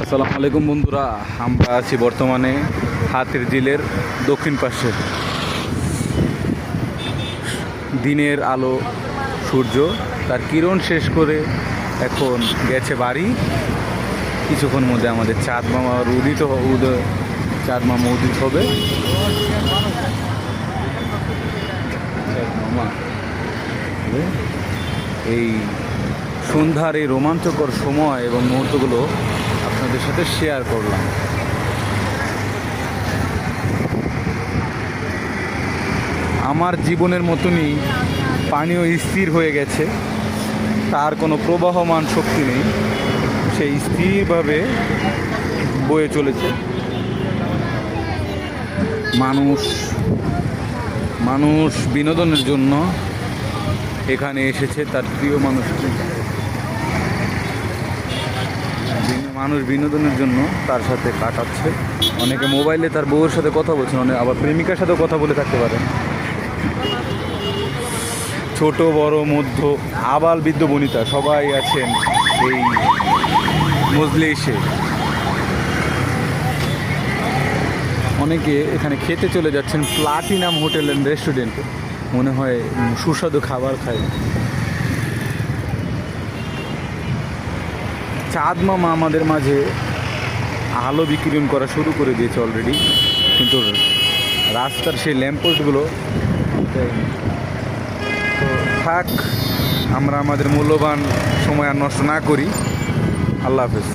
আসসালামু আলাইকুম বন্ধুরা, আমরা আছি বর্তমানে হাতির ঝিলের দক্ষিণ পাশে। দিনের আলো, সূর্য তার কিরণ শেষ করে এখন গেছে বাড়ি। কিছুক্ষণ মধ্যে আমাদের চাঁদ মামার চাঁদ মামা উদিত হবে। এই সন্ধ্যার এই রোমাঞ্চকর সময় এবং মুহূর্তগুলো আপনাদের সাথে শেয়ার করলাম। আমার জীবনের মতনই পানিও স্থির হয়ে গেছে, তার কোনো প্রবাহমান শক্তি নেই, সেই স্থিরভাবে বয়ে চলেছে। মানুষ বিনোদনের জন্য এখানে এসেছে, তার প্রিয় মানুষ বিনোদনের জন্য তার সাথে কাটাচ্ছে। অনেকে মোবাইলে তার বউয়ের সাথে কথা বলছেন, অনেক আবার প্রেমিকার সাথেও কথা বলে থাকতে পারেন। ছোট বড় মধ্য আবাল বৃদ্ধ বনিতা সবাই আছেন এই মজলিসে। অনেকে এখানে খেতে চলে যাচ্ছেন প্লাটিনাম হোটেল অ্যান্ড রেস্টুরেন্টে, মনে হয় সুস্বাদু খাবার খায়। চাঁদ মামা আমাদের মাঝে আলো বিকিরণ করা শুরু করে দিয়েছে অলরেডি, কিন্তু রাস্তার সেই ল্যাম্পপোস্টগুলো তো থাক, আমরা আমাদের মূল্যবান সময় আর নষ্ট না করি। আল্লাহ হাফেজ।